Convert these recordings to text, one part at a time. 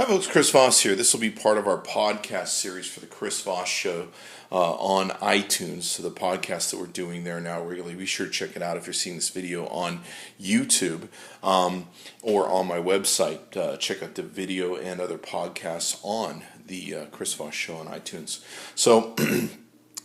Hi folks, Chris Voss here. This will be part of our podcast series for the Chris Voss Show on iTunes. So the podcast that we're doing there now regularly, be sure to check it out if you're seeing this video on YouTube or on my website. Check out the video and other podcasts on the Chris Voss Show on iTunes. So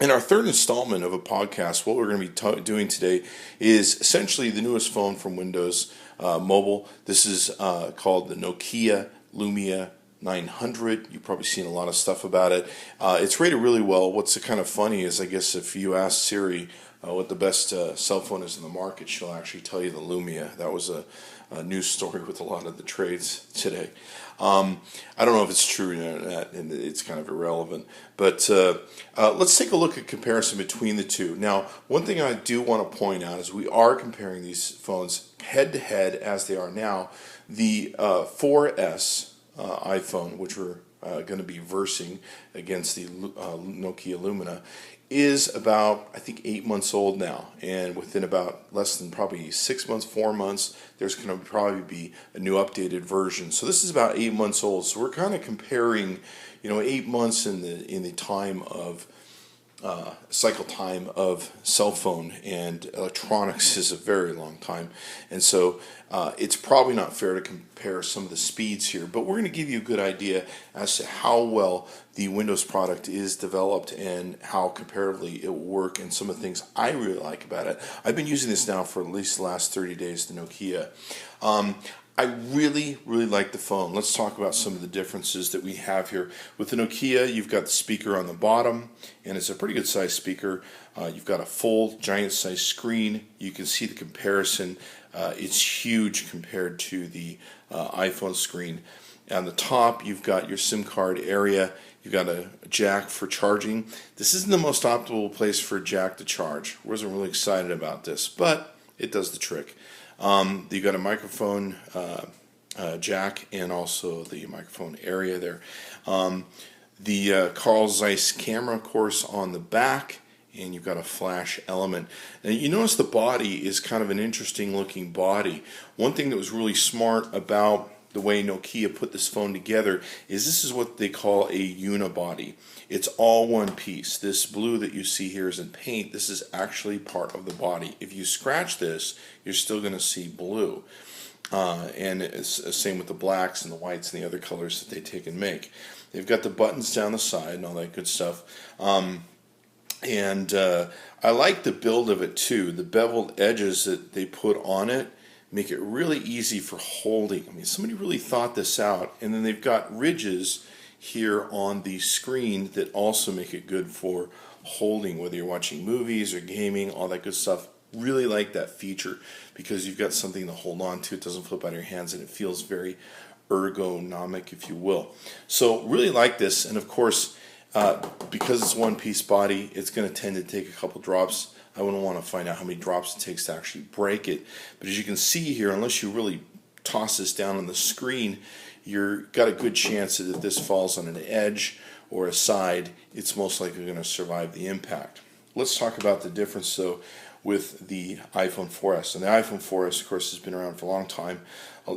in our third installment of a podcast, what we're going to be doing today is essentially the newest phone from Windows Mobile. This is called the Nokia Lumia 900. You've probably seen a lot of stuff about it. It's rated really well. What's kind of funny is, I guess, if you ask Siri what the best cell phone is in the market, she'll actually tell you the Lumia. That was a news story with a lot of the trades today. I don't know if it's true or not, and it's kind of irrelevant. But let's take a look at comparison between the two. Now, one thing I do want to point out is we are comparing these phones head-to-head as they are now. The 4S iPhone, which we're going to be versing against the Nokia Lumia, is about, I think, 8 months old now. And within about less than probably 6 months, 4 months, there's going to probably be a new updated version. So this is about 8 months old. So we're kind of comparing, 8 months in the time of cycle time of cell phone and electronics is a very long time, and so it's probably not fair to compare some of the speeds here, but we're going to give you a good idea as to how well the Windows product is developed and how comparatively it will work, and some of the things I really like about it. I've been using this now for at least the last 30 days, the Nokia. I really, really like the phone. Let's talk about some of the differences that we have here. With the Nokia, you've got the speaker on the bottom, and it's a pretty good size speaker. You've got a full giant size screen. You can see the comparison. It's huge compared to the iPhone screen. On the top, you've got your SIM card area. You've got a jack for charging. This isn't the most optimal place for a jack to charge. I wasn't really excited about this, but it does the trick. You've got a microphone jack and also the microphone area there. The Carl Zeiss camera, of course, on the back, and you've got a flash element. Now you notice the body is kind of an interesting looking body. One thing that was really smart about the way Nokia put this phone together is this is what they call a unibody. It's all one piece. This blue that you see here is in paint. This is actually part of the body. If you scratch this, you're still going to see blue. And it's the same with the blacks and the whites and the other colors that they take and make. They've got the buttons down the side and all that good stuff. I like the build of it too. The beveled edges that they put on it make it really easy for holding. I mean, somebody really thought this out. And then they've got ridges here on the screen that also make it good for holding, whether you're watching movies or gaming, all that good stuff. Really like that feature because you've got something to hold on to. It doesn't flip out of your hands, and it feels very ergonomic, if you will. So really like this, and of course, because it's one piece body, it's going to tend to take a couple drops. I wouldn't want to find out how many drops it takes to actually break it, but as you can see here, unless you really toss this down on the screen, you've got a good chance that if this falls on an edge or a side, it's most likely going to survive the impact. Let's talk about the difference, though, with the iPhone 4S. And the iPhone 4S, of course, has been around for a long time.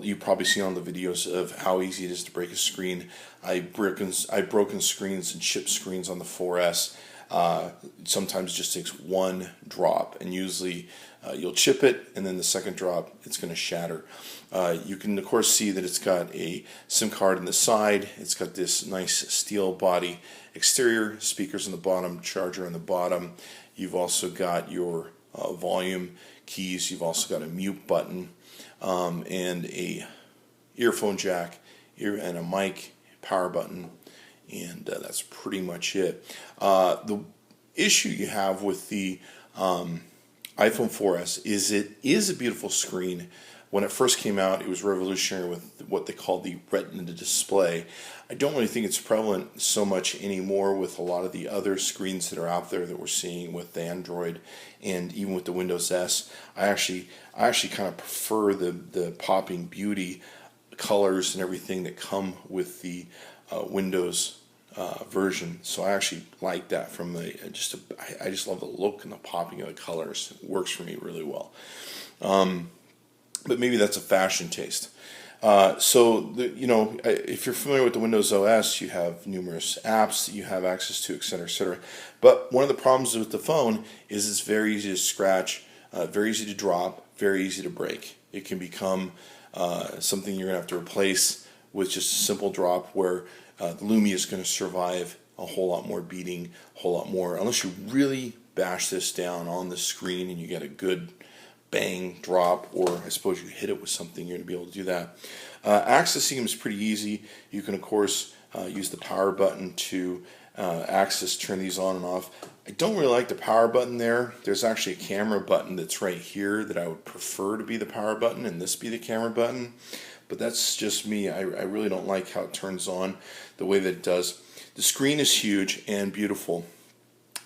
You've probably seen on the videos of how easy it is to break a screen. I've broken screens and chipped screens on the 4S. Sometimes it just takes one drop, and usually you'll chip it, and then the second drop, it's going to shatter. You can, of course, see that it's got a SIM card on the side. It's got this nice steel body exterior, speakers on the bottom, charger on the bottom. You've also got your volume keys. You've also got a mute button and a earphone jack and a mic, power button, and that's pretty much it. The issue you have with the iPhone 4S is it is a beautiful screen. When it first came out, it was revolutionary with what they call the Retina display. I don't really think it's prevalent so much anymore with a lot of the other screens that are out there that we're seeing with the Android and even with the Windows S. I actually kind of prefer the popping beauty colors and everything that come with the Windows version. So I actually like that from I just love the look and the popping of the colors. It works for me really well. But maybe that's a fashion taste. If you're familiar with the Windows OS, you have numerous apps that you have access to, et cetera, et cetera. But one of the problems with the phone is it's very easy to scratch, very easy to drop, very easy to break. It can become something you're going to have to replace with just a simple drop, where the Lumia is going to survive a whole lot more beating, a whole lot more, unless you really bash this down on the screen and you get a good bang drop, or I suppose you hit it with something, you're going to be able to do that. Accessing them is pretty easy. You can, of course, use the power button to turn these on and off. I don't really like the power button there. There's actually a camera button that's right here that I would prefer to be the power button and this be the camera button. But that's just me. I really don't like how it turns on the way that it does. The screen is huge and beautiful.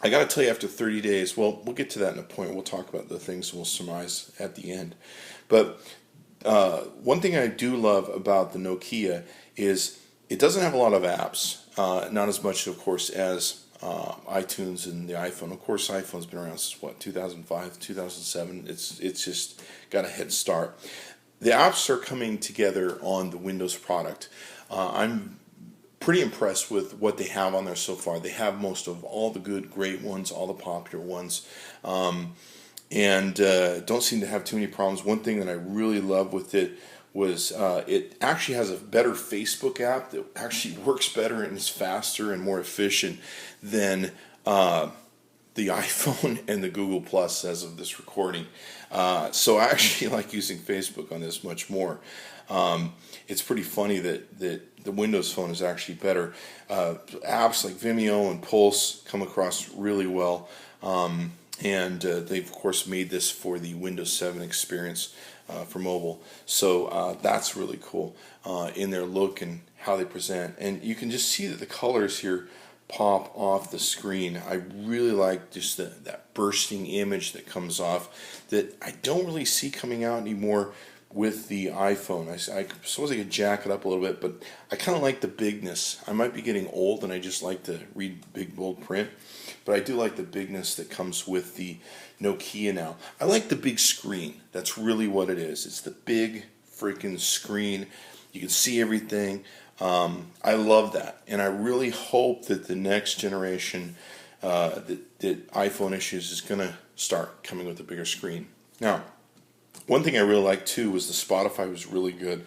I got to tell you, after 30 days, well, we'll get to that in a point. We'll talk about the things we'll surmise at the end. But one thing I do love about the Nokia is it doesn't have a lot of apps. Not as much, of course, as iTunes and the iPhone. Of course, iPhone's been around since, 2005, 2007. It's just got a head start. The apps are coming together on the Windows product. I'm pretty impressed with what they have on there so far. They have most of all the good, great ones, all the popular ones, and don't seem to have too many problems. One thing that I really love with it was it actually has a better Facebook app that actually works better and is faster and more efficient than the iPhone and the Google Plus as of this recording. So I actually like using Facebook on this much more. It's pretty funny that the Windows Phone is actually better. Apps like Vimeo and Pulse come across really well. And they've, of course, made this for the Windows 7 experience for mobile. So that's really cool in their look and how they present. And you can just see that the colors here pop off the screen. I really like just that bursting image that comes off that I don't really see coming out anymore with the iPhone. I suppose I could jack it up a little bit, but I kind of like the bigness. I might be getting old and I just like to read big, bold print, but I do like the bigness that comes with the Nokia now. I like the big screen. That's really what it is. It's the big freaking screen. You can see everything. I love that, and I really hope that the next generation that iPhone issues is going to start coming with a bigger screen. Now, one thing I really liked too was the Spotify was really good.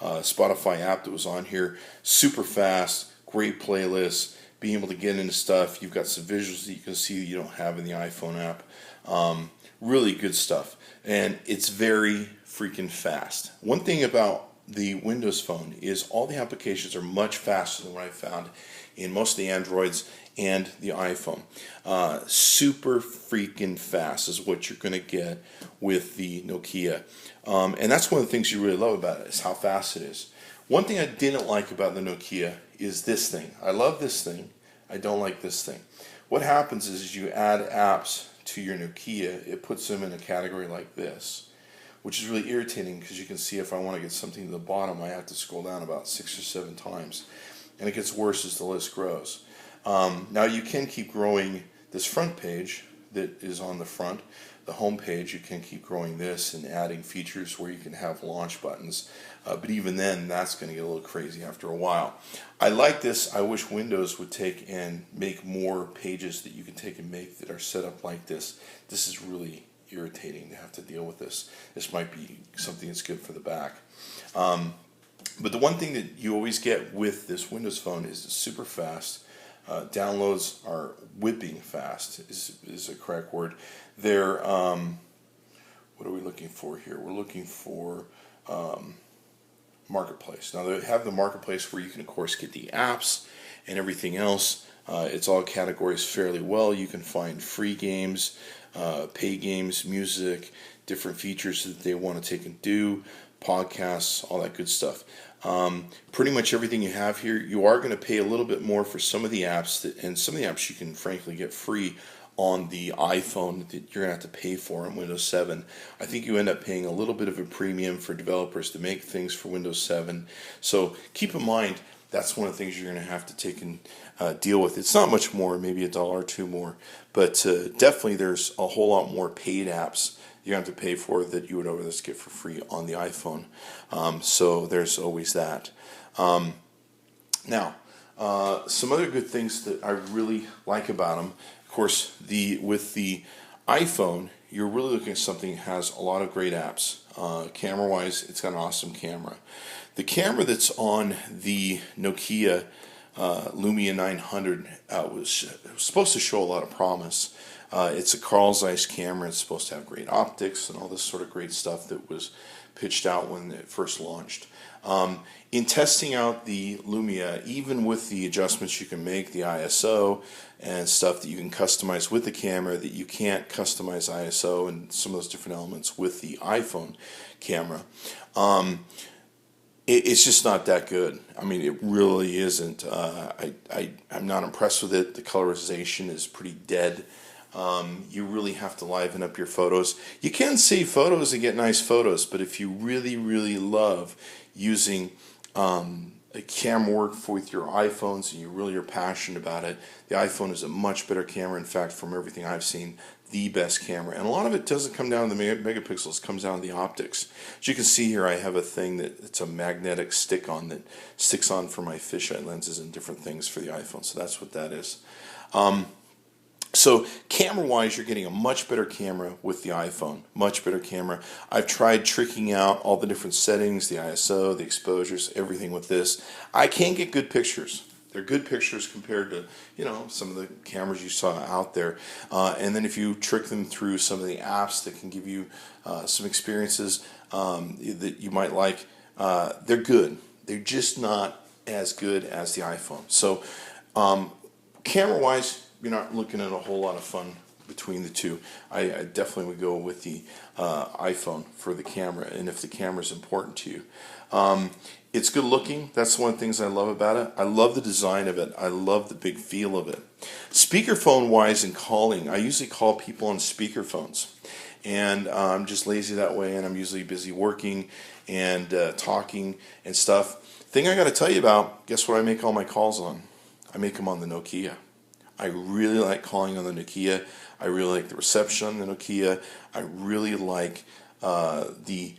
Spotify app that was on here, super fast, great playlists, being able to get into stuff. You've got some visuals that you can see that you don't have in the iPhone app. Really good stuff, and it's very freaking fast. One thing about the Windows Phone is all the applications are much faster than what I found in most of the Androids and the iPhone. Super freaking fast is what you're going to get with the Nokia. And that's one of the things you really love about it, is how fast it is. One thing I didn't like about the Nokia is this thing. I love this thing. I don't like this thing. What happens is you add apps to your Nokia, it puts them in a category like this, which is really irritating because you can see if I want to get something to the bottom, I have to scroll down about 6 or 7 times. And it gets worse as the list grows. Now you can keep growing this front page that is on the front. The home page, you can keep growing this and adding features where you can have launch buttons. But even then, that's going to get a little crazy after a while. I like this. I wish Windows would take and make more pages that you can take and make that are set up like this. This is really irritating to have to deal with this. This might be something that's good for the back. But the one thing that you always get with this Windows Phone is it's super fast. Downloads are whipping fast is a correct word. They're, what are we looking for here? We're looking for Marketplace. Now they have the Marketplace where you can, of course, get the apps and everything else. It's all categories fairly well. You can find free games, pay games, music, different features that they want to take and do, podcasts, all that good stuff. Pretty much everything you have here. You are going to pay a little bit more for some of the apps, and some of the apps you can frankly get free on the iPhone that you're going to have to pay for on Windows 7. I think you end up paying a little bit of a premium for developers to make things for Windows 7. So keep in mind, that's one of the things you're going to have to take and deal with. It's not much more, maybe $1 or $2 more, but definitely there's a whole lot more paid apps you have to pay for that you would otherwise get for free on the iPhone. So there's always that. Now, some other good things that I really like about them, of course, with the iPhone, you're really looking at something that has a lot of great apps. Camera-wise, it's got an awesome camera. The camera that's on the Nokia Lumia 900 was supposed to show a lot of promise. It's a Carl Zeiss camera. It's supposed to have great optics and all this sort of great stuff that was pitched out when it first launched. In testing out the Lumia, even with the adjustments you can make, the ISO and stuff that you can customize with the camera that you can't customize ISO and some of those different elements with the iPhone camera, it's just not that good. I mean, it really isn't. I'm not impressed with it. The colorization is pretty dead. You really have to liven up your photos. You can save photos and get nice photos, but if you really, really love using a camera work with your iPhones and you really are passionate about it, the iPhone is a much better camera. In fact, from everything I've seen, the best camera. And a lot of it doesn't come down to the megapixels, it comes down to the optics. As you can see here, I have a thing that it's a magnetic stick-on that sticks on for my fisheye lenses and different things for the iPhone. So that's what that is. So camera-wise, you're getting a much better camera with the iPhone. Much better camera. I've tried tricking out all the different settings, the ISO, the exposures, everything with this. I can get good pictures. They're good pictures compared to, some of the cameras you saw out there. And then if you trick them through some of the apps that can give you some experiences that you might like, they're good. They're just not as good as the iPhone. So camera-wise, you're not looking at a whole lot of fun between the two. I definitely would go with the iPhone for the camera, and if the camera is important to you. It's good looking. That's one of the things I love about it. I love the design of it. I love the big feel of it. Speakerphone-wise and calling, I usually call people on speakerphones. And I'm just lazy that way, and I'm usually busy working and talking and stuff. Thing I got to tell you about, guess what I make all my calls on? I make them on the Nokia. I really like calling on the Nokia. I really like the reception on the Nokia. I really like the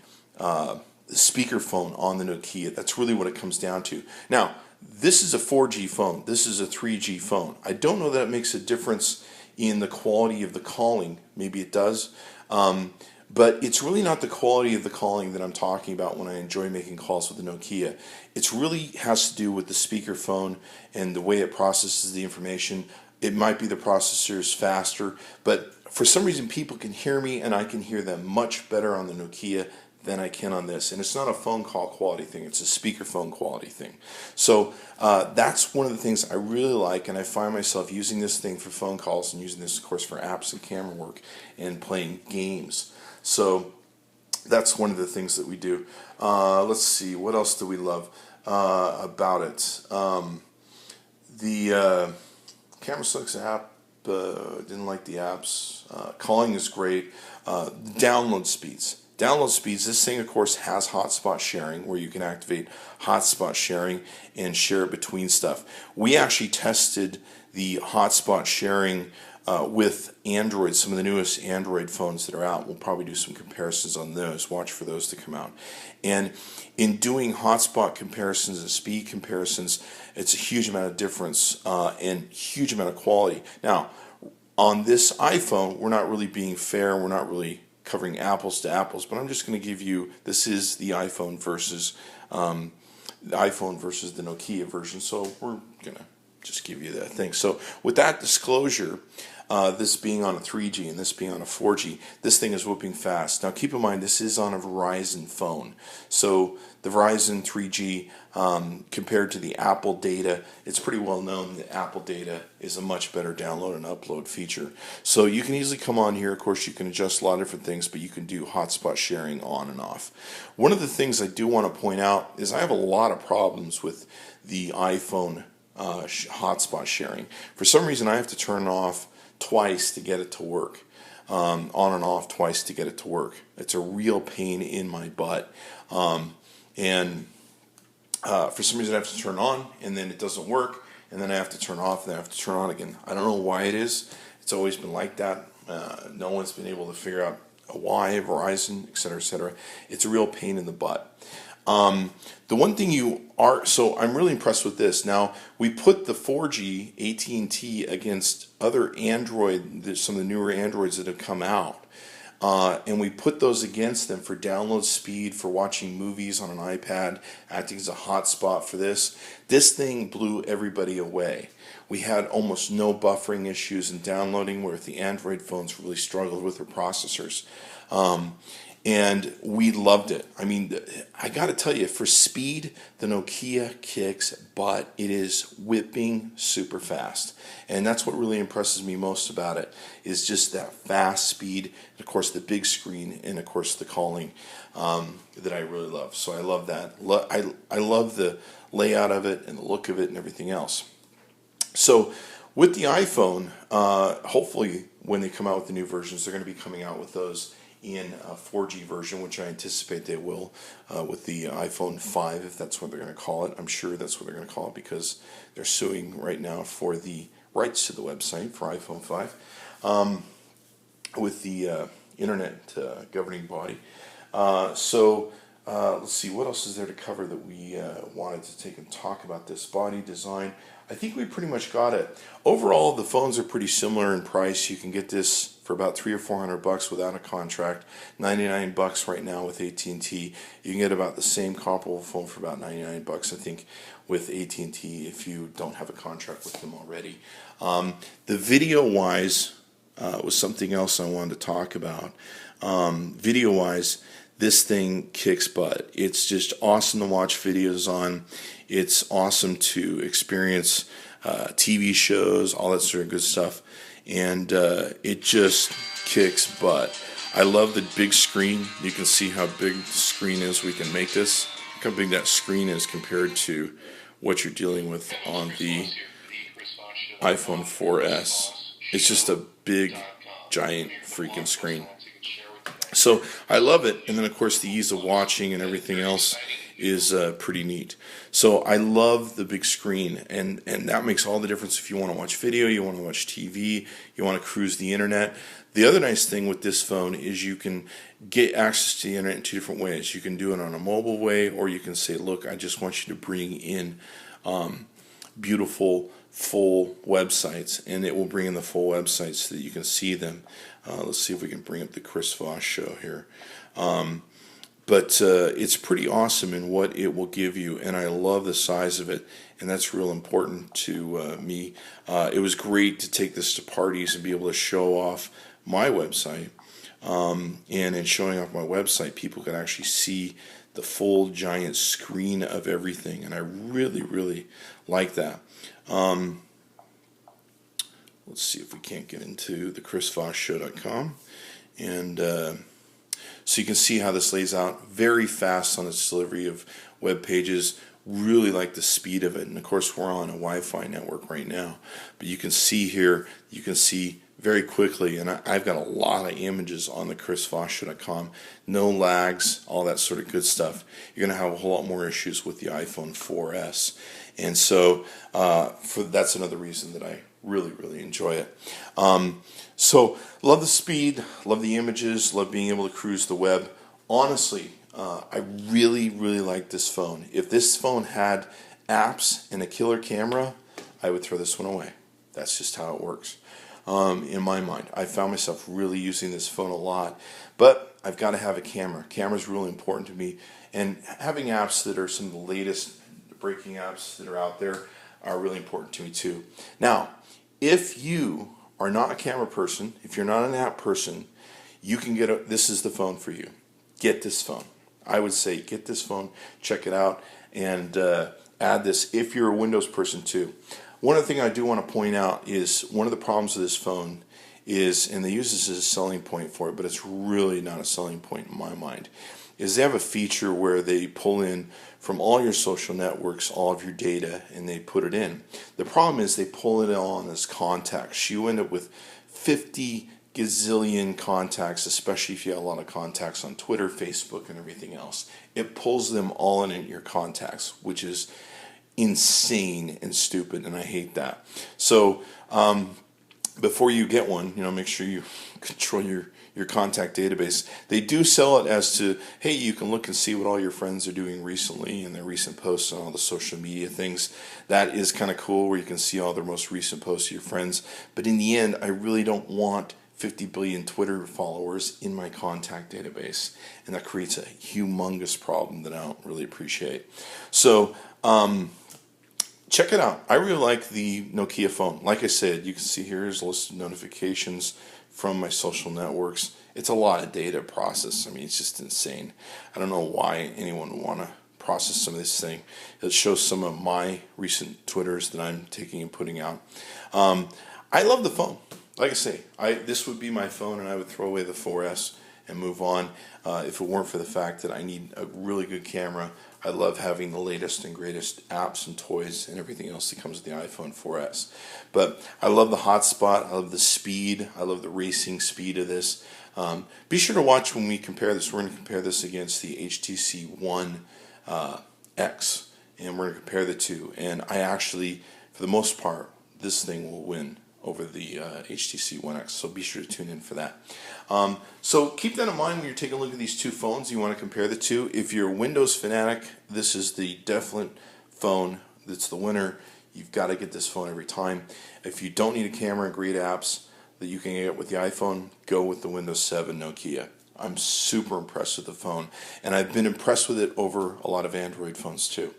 speakerphone on the Nokia. That's really what it comes down to. Now, this is a 4G phone. This is a 3G phone. I don't know that it makes a difference in the quality of the calling. Maybe it does. But it's really not the quality of the calling that I'm talking about when I enjoy making calls with the Nokia. It really has to do with the speakerphone and the way it processes the information. It might be the processor is faster, but for some reason people can hear me and I can hear them much better on the Nokia than I can on this. And it's not a phone call quality thing, it's a speakerphone quality thing. So that's one of the things I really like, and I find myself using this thing for phone calls and using this, of course, for apps and camera work and playing games. So that's one of the things that we do. Let's see, what else do we love about it? The Camera Sucks app, didn't like the apps. Calling is great. Download speeds. Download speeds, this thing of course has hotspot sharing where you can activate hotspot sharing and share it between stuff. We actually tested the hotspot sharing with Android, some of the newest Android phones that are out. We'll probably do some comparisons on those. Watch for those to come out. And in doing hotspot comparisons and speed comparisons, it's a huge amount of difference and huge amount of quality. Now, on this iPhone, we're not really being fair. We're not really covering apples to apples, but I'm just going to give you, this is the iPhone versus the Nokia version, so we're going to just give you that thing. So with that disclosure, this being on a 3G and this being on a 4G, this thing is whooping fast. Now keep in mind, this is on a Verizon phone. So the Verizon 3G compared to the Apple data, it's pretty well known that Apple data is a much better download and upload feature. So you can easily come on here. Of course, you can adjust a lot of different things, but you can do hotspot sharing on and off. One of the things I do want to point out is I have a lot of problems with the iPhone hotspot sharing. For some reason, I have to turn it off twice to get it to work. On and off twice to get it to work. It's a real pain in my butt. And for some reason I have to turn on and then it doesn't work, and then I have to turn off and then I have to turn on again. I don't know why it is. It's always been like that. No one's been able to figure out Y, Verizon, et cetera, et cetera. It's a real pain in the butt. The one thing so I'm really impressed with this. Now, we put the 4G AT&T against other Android, some of the newer Androids that have come out. And we put those against them for download speed, for watching movies on an iPad, acting as a hotspot for this. This thing blew everybody away. We had almost no buffering issues in downloading, where the Android phones really struggled with their processors. And we loved it. I mean, I got to tell you, for speed, the Nokia kicks butt. It is whipping super fast. And that's what really impresses me most about it, is just that fast speed, and of course the big screen, and of course the calling that I really love. So I love that. I love the layout of it and the look of it and everything else. So with the iPhone, hopefully when they come out with the new versions, they're going to be coming out with those in a 4G version, which I anticipate they will, with the iPhone 5, if that's what they're going to call it. I'm sure that's what they're going to call it, because they're suing right now for the rights to the website for iPhone 5 with the Internet governing body. Let's see, what else is there to cover that we wanted to take and talk about this body design. I think we pretty much got it. Overall, the phones are pretty similar in price. You can get this for about $300 or $400 without a contract. $99 right now with AT&T. You can get about the same comparable phone for about $99, I think, with AT&T if you don't have a contract with them already. The video-wise was something else I wanted to talk about. Video-wise, this thing kicks butt. It's just awesome to watch videos on. It's awesome to experience TV shows, all that sort of good stuff. And it just kicks butt. I love the big screen. You can see how big the screen is. We can make this. Look how big that screen is compared to what you're dealing with on the iPhone 4S. It's just a big, giant freaking screen. So I love it. And then, of course, the ease of watching and everything else is pretty neat. So I love the big screen, and that makes all the difference if you want to watch video, you want to watch TV, you want to cruise the internet. The other nice thing with this phone is you can get access to the internet in two different ways. You can do it on a mobile way, or you can say, look, I just want you to bring in beautiful full websites, and it will bring in the full websites so that you can see them. Let's see if we can bring up the Chris Voss Show here. But it's pretty awesome in what it will give you, and I love the size of it, and that's real important to me. It was great to take this to parties and be able to show off my website. And in showing off my website, people could actually see the full giant screen of everything, and I really, really like that. Let's see if we can't get into the chrisvossshow.com, and so you can see how this lays out. Very fast on its delivery of web pages. Really like the speed of it, and of course we're on a Wi-Fi network right now, but you can see here, you can see very quickly, and I've got a lot of images on the chrisvossshow.com. No lags, all that sort of good stuff. You're going to have a whole lot more issues with the iPhone 4S, and so that's another reason that I really, really enjoy it. So love the speed, love the images, love being able to cruise the web. Honestly, I really, really like this phone. If this phone had apps and a killer camera, I would throw this one away. That's just how it works. In my mind, I found myself really using this phone a lot, but I've got to have a camera. Camera's really important to me, and having apps that are some of the latest breaking apps that are out there are really important to me too. Now, if you are not a camera person, if you're not an app person, you can this is the phone for you. Get this phone. I would say get this phone, check it out, and add this if you're a Windows person too. One other thing I do want to point out is one of the problems with this phone is, and they use this as a selling point for it, but it's really not a selling point in my mind, is they have a feature where they pull in from all your social networks all of your data and they put it in. The problem is they pull it on as contacts. You end up with 50 gazillion contacts, especially if you have a lot of contacts on Twitter, Facebook, and everything else. It pulls them all in your contacts, which is insane and stupid, and I hate that. So before you get one, make sure you control your contact database. They do sell it as to, hey, you can look and see what all your friends are doing recently and their recent posts on all the social media things. That is kind of cool, where you can see all their most recent posts of your friends. But in the end, I really don't want 50 billion Twitter followers in my contact database, and that creates a humongous problem that I don't really appreciate. So, check it out. I really like the Nokia phone. Like I said, you can see here is a list of notifications from my social networks. It's a lot of data to process. I mean, it's just insane. I don't know why anyone would want to process some of this thing. It shows some of my recent Twitters that I'm taking and putting out. I love the phone. Like I say, this would be my phone, and I would throw away the 4S and move on if it weren't for the fact that I need a really good camera. I love having the latest and greatest apps and toys and everything else that comes with the iPhone 4S. But I love the hotspot. I love the speed. I love the racing speed of this. Be sure to watch when we compare this. We're going to compare this against the HTC One X, and we're going to compare the two. And I actually, for the most part, this thing will win over the HTC One X, so be sure to tune in for that. So keep that in mind when you're taking a look at these two phones. You want to compare the two. If you're a Windows fanatic, this is the definite phone that's the winner. You've got to get this phone every time. If you don't need a camera and great apps that you can get with the iPhone, go with the Windows 7 Nokia. I'm super impressed with the phone, and I've been impressed with it over a lot of Android phones too.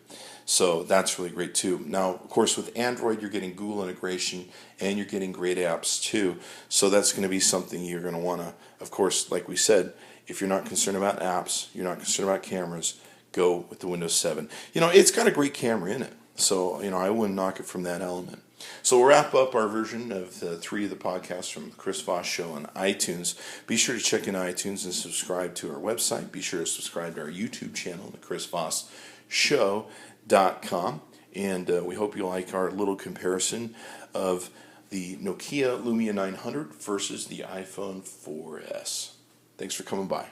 So that's really great too. Now, of course, with Android, you're getting Google integration and you're getting great apps too. So that's going to be something you're going to want to, of course, like we said, if you're not concerned about apps, you're not concerned about cameras, go with the Windows 7. It's got a great camera in it. So, I wouldn't knock it from that element. So we'll wrap up our version of the 3 of the podcasts from the Chris Voss Show on iTunes. Be sure to check in iTunes and subscribe to our website. Be sure to subscribe to our YouTube channel, the Chris Voss Show.com, and we hope you like our little comparison of the Nokia Lumia 900 versus the iPhone 4S. Thanks for coming by.